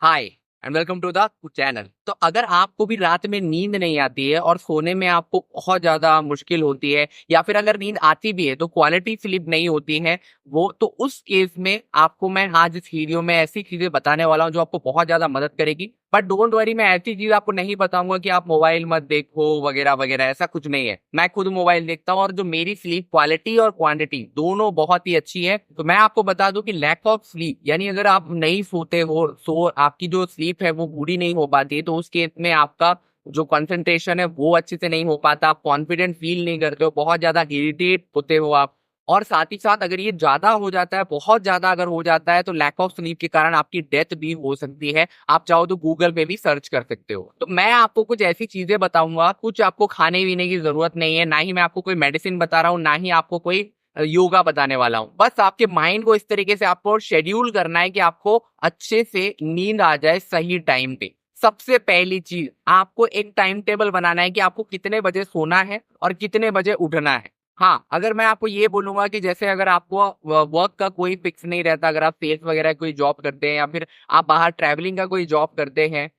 Hi and welcome to the channel. तो अगर आपको भी रात में नींद नहीं आती है और सोने में आपको बहुत ज्यादा मुश्किल होती है या फिर अगर नींद आती भी है तो क्वालिटी स्लीप नहीं होती है वो, तो उस केस में आपको मैं आज इस वीडियो में ऐसी चीजें बताने वाला हूं जो आपको बहुत ज्यादा मदद करेगी। बट डोंट वरी, मैं ऐसी चीज आपको नहीं बताऊंगा कि आप मोबाइल मत देखो वगैरह वगैरह, ऐसा कुछ नहीं है। मैं खुद मोबाइल देखता हूँ और जो मेरी स्लीप क्वालिटी और क्वांटिटी दोनों बहुत ही अच्छी है। तो मैं आपको बता दूं कि लैक ऑफ स्लीप यानी अगर आप नहीं सोते हो, आपकी जो स्लीप है वो पूरी नहीं हो पाती, तो उस केस में आपका जो कंसंट्रेशन है वो अच्छे से नहीं हो पाता, आप कॉन्फिडेंट फील नहीं करते हो, बहुत ज्यादा इरिटेट होते हो आप। और साथ ही साथ अगर ये ज्यादा हो जाता है, बहुत ज्यादा अगर हो जाता है, तो लैक ऑफ स्लीप के कारण आपकी डेथ भी हो सकती है। आप चाहो तो गूगल पे भी सर्च कर सकते हो। तो मैं आपको कुछ ऐसी चीजें बताऊंगा, कुछ आपको खाने पीने की जरूरत नहीं है, ना ही मैं आपको कोई मेडिसिन बता रहा हूँ, ना ही आपको कोई योगा बताने वाला हूँ। बस आपके माइंड को इस तरीके से आपको शेड्यूल करना है कि आपको अच्छे से नींद आ जाए सही टाइम पे। सबसे पहली चीज, आपको एक टाइम टेबल बनाना है कि आपको कितने बजे सोना है और कितने बजे उठना है। हाँ, अगर मैं आपको ये बोलूंगा कि जैसे अगर आपको वर्क का कोई फिक्स नहीं रहता, अगर आप सेल्स वगैरह कोई जॉब करते हैं या फिर आप बाहर ट्रैवलिंग का कोई जॉब करते हैं,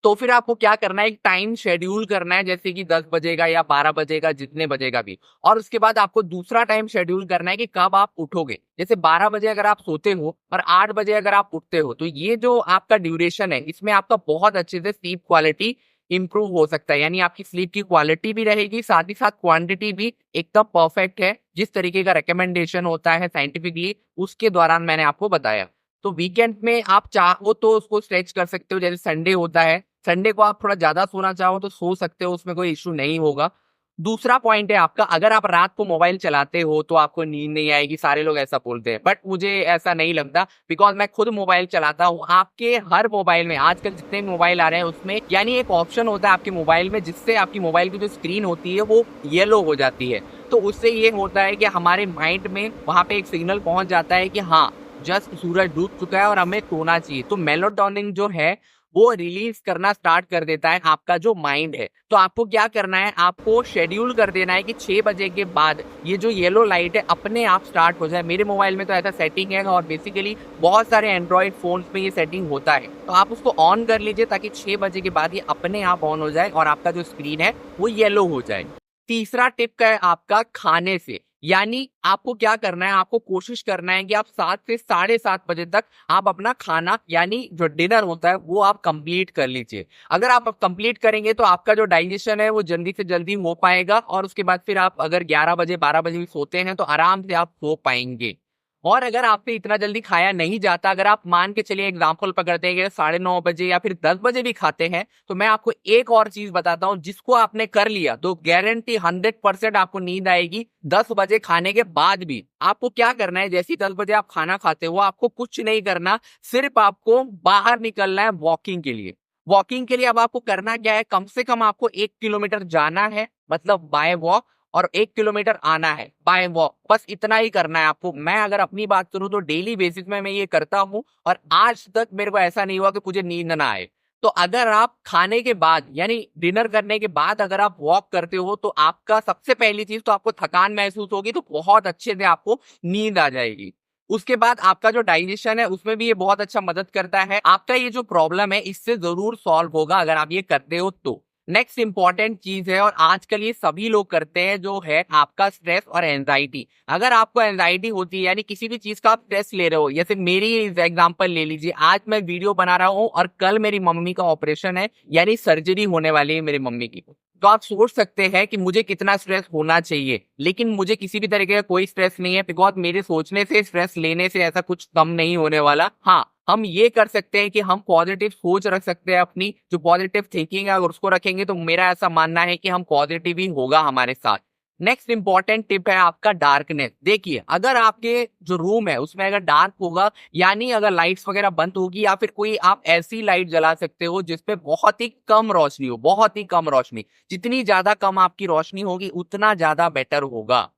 तो फिर आपको क्या करना है, एक टाइम शेड्यूल करना है, जैसे कि 10 बजेगा या 12 बजेगा, जितने बजेगा भी। और उसके बाद आपको दूसरा टाइम शेड्यूल करना है कि कब आप उठोगे। जैसे 12 बजे अगर आप सोते हो और 8 बजे अगर आप उठते हो, तो ये जो आपका ड्यूरेशन है, इसमें आपका बहुत अच्छे से स्लीप क्वालिटी इंप्रूव हो सकता है। यानी आपकी स्लीप की क्वालिटी भी रहेगी, साथ ही साथ क्वांटिटी भी एकदम परफेक्ट है, जिस तरीके का रिकमेंडेशन होता है साइंटिफिकली, उसके दौरान मैंने आपको बताया। तो वीकेंड में आप चाहो तो उसको स्ट्रेच कर सकते हो, जैसे संडे होता है, संडे को आप थोड़ा ज्यादा सोना चाहो तो सो सकते हो, उसमें कोई इश्यू नहीं होगा। दूसरा पॉइंट है आपका, अगर आप रात को मोबाइल चलाते हो तो आपको नींद नहीं आएगी, सारे लोग ऐसा बोलते हैं, बट मुझे ऐसा नहीं लगता, बिकॉज मैं खुद मोबाइल चलाता हूँ। आपके हर मोबाइल में आजकल जितने मोबाइल आ रहे हैं उसमें यानी एक ऑप्शन होता है आपके मोबाइल में, जिससे आपकी मोबाइल की जो स्क्रीन होती है वो येलो हो जाती है। तो उससे ये होता है कि हमारे माइंड में वहां पे एक सिग्नल पहुंच जाता है कि हाँ, जस्ट सूरज डूब चुका है और हमें सोना चाहिए। तो मेलाटोनिन जो है वो रिलीज करना स्टार्ट कर देता है आपका जो माइंड है। तो आपको क्या करना है, आपको शेड्यूल कर देना है कि 6 बजे के बाद ये जो येलो लाइट है अपने आप स्टार्ट हो जाए। मेरे मोबाइल में तो ऐसा सेटिंग है और बेसिकली बहुत सारे एंड्रॉइड फोन्स में ये सेटिंग होता है, तो आप उसको ऑन कर लीजिए ताकि 6 बजे के बाद ये अपने आप ऑन हो जाए और आपका जो स्क्रीन है वो येलो हो जाए। तीसरा टिप का है आपका खाने से, यानी आपको क्या करना है, आपको कोशिश करना है कि आप 7 से 7:30 बजे तक आप अपना खाना यानी जो डिनर होता है वो आप कंप्लीट कर लीजिए। अगर आप कंप्लीट करेंगे तो आपका जो डाइजेशन है वो जल्दी से जल्दी हो पाएगा और उसके बाद फिर आप अगर 11 बजे 12 बजे भी सोते हैं तो आराम से आप सो पाएंगे। और अगर आपसे इतना जल्दी खाया नहीं जाता, अगर आप मान के चलिए एग्जाम्पल पकड़ते हैं कि 9:30 बजे या फिर 10 बजे भी खाते हैं, तो मैं आपको एक और चीज बताता हूँ, जिसको आपने कर लिया तो गारंटी 100% आपको नींद आएगी 10 बजे खाने के बाद भी। आपको क्या करना है, जैसे ही 10 बजे आप खाना खाते हो आपको कुछ नहीं करना, सिर्फ आपको बाहर निकलना है वॉकिंग के लिए। वॉकिंग के लिए अब आपको करना क्या है, कम से कम आपको 1 किलोमीटर जाना है, मतलब बाय वॉक, और 1 किलोमीटर आना है बाय वॉक। बस इतना ही करना है आपको। मैं अगर अपनी बात करूं तो डेली बेसिस में मैं ये करता हूं और आज तक मेरे को ऐसा नहीं हुआ कि मुझे नींद ना आए। तो अगर आप खाने के बाद यानी डिनर करने के बाद अगर आप वॉक करते हो तो आपका सबसे पहली चीज तो आपको थकान महसूस होगी, तो बहुत अच्छे से आपको नींद आ जाएगी। उसके बाद आपका जो डाइजेशन है उसमें भी ये बहुत अच्छा मदद करता है। आपका ये जो प्रॉब्लम है इससे जरूर सॉल्व होगा अगर आप ये करते हो तो। नेक्स्ट इंपॉर्टेंट चीज है और आजकल ये सभी लोग करते हैं, जो है आपका स्ट्रेस और एंजाइटी। अगर आपको एंजाइटी होती है यानी किसी भी चीज का आप स्ट्रेस ले रहे हो, जैसे मेरी एग्जांपल ले लीजिए, आज मैं वीडियो बना रहा हूँ और कल मेरी मम्मी का ऑपरेशन है यानी सर्जरी होने वाली है मेरी मम्मी की। तो आप सोच सकते हैं कि मुझे कितना स्ट्रेस होना चाहिए, लेकिन मुझे किसी भी तरीके का कोई स्ट्रेस नहीं है, बिकॉज मेरे सोचने से स्ट्रेस लेने से ऐसा कुछ कम नहीं होने वाला। हाँ, हम ये कर सकते हैं कि हम पॉजिटिव सोच रख सकते हैं, अपनी जो पॉजिटिव थिंकिंग है अगर उसको रखेंगे तो मेरा ऐसा मानना है कि हम पॉजिटिव ही होगा हमारे साथ। नेक्स्ट इंपॉर्टेंट टिप है आपका डार्कनेस। देखिए, अगर आपके जो रूम है उसमें अगर डार्क होगा यानी अगर लाइट्स वगैरह बंद होगी या फिर कोई आप ऐसी लाइट जला सकते हो जिसपे बहुत ही कम रोशनी हो, बहुत ही कम रोशनी, जितनी ज्यादा कम आपकी रोशनी होगी उतना ज्यादा बेटर होगा।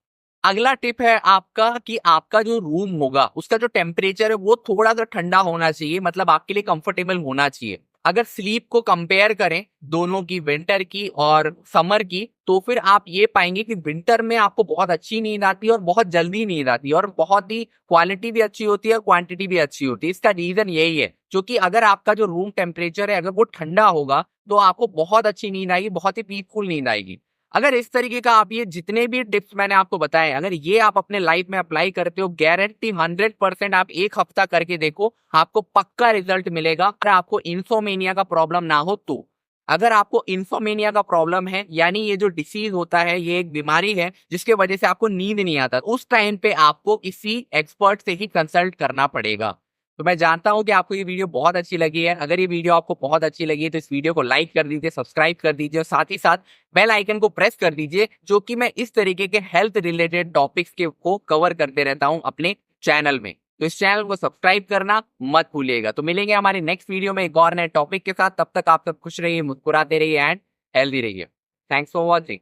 अगला टिप है आपका कि आपका जो रूम होगा उसका जो टेम्परेचर है वो थोड़ा सा ठंडा होना चाहिए, मतलब आपके लिए कंफर्टेबल होना चाहिए। अगर स्लीप को कंपेयर करें दोनों की, विंटर की और समर की, तो फिर आप ये पाएंगे कि विंटर में आपको बहुत अच्छी नींद आती है और बहुत जल्दी नींद आती है, और बहुत ही क्वालिटी भी अच्छी होती है, क्वांटिटी भी अच्छी होती है। इसका रीजन यही है, क्योंकि अगर आपका जो रूम टेम्परेचर है अगर वो ठंडा होगा तो आपको बहुत अच्छी नींद आएगी, बहुत ही पीसफुल नींद आएगी। अगर इस तरीके का आप ये जितने भी टिप्स मैंने आपको बताए, अगर ये आप अपने लाइफ में अप्लाई करते हो, गारंटी 100% आप एक हफ्ता करके देखो, आपको पक्का रिजल्ट मिलेगा। अगर आपको इंसोमेनिया का प्रॉब्लम ना हो तो, अगर आपको इंसोमेनिया का प्रॉब्लम है, यानी ये जो डिसीज होता है, ये एक बीमारी है जिसके वजह से आपको नींद नहीं आता, उस टाइम पे आपको किसी एक्सपर्ट से ही कंसल्ट करना पड़ेगा। तो मैं जानता हूं कि आपको ये वीडियो बहुत अच्छी लगी है। अगर ये वीडियो आपको बहुत अच्छी लगी है तो इस वीडियो को लाइक कर दीजिए, सब्सक्राइब कर दीजिए और साथ ही साथ बेल आइकन को प्रेस कर दीजिए, जो कि मैं इस तरीके के हेल्थ रिलेटेड टॉपिक्स के को कवर करते रहता हूं अपने चैनल में। तो इस चैनल को सब्सक्राइब करना मत भूलिएगा। तो मिलेंगे हमारे नेक्स्ट वीडियो में एक और नए टॉपिक के साथ। तब तक आप सब खुश रहिए, मुस्कुराते रहिए एंड हेल्दी रहिए। Thanks for watching.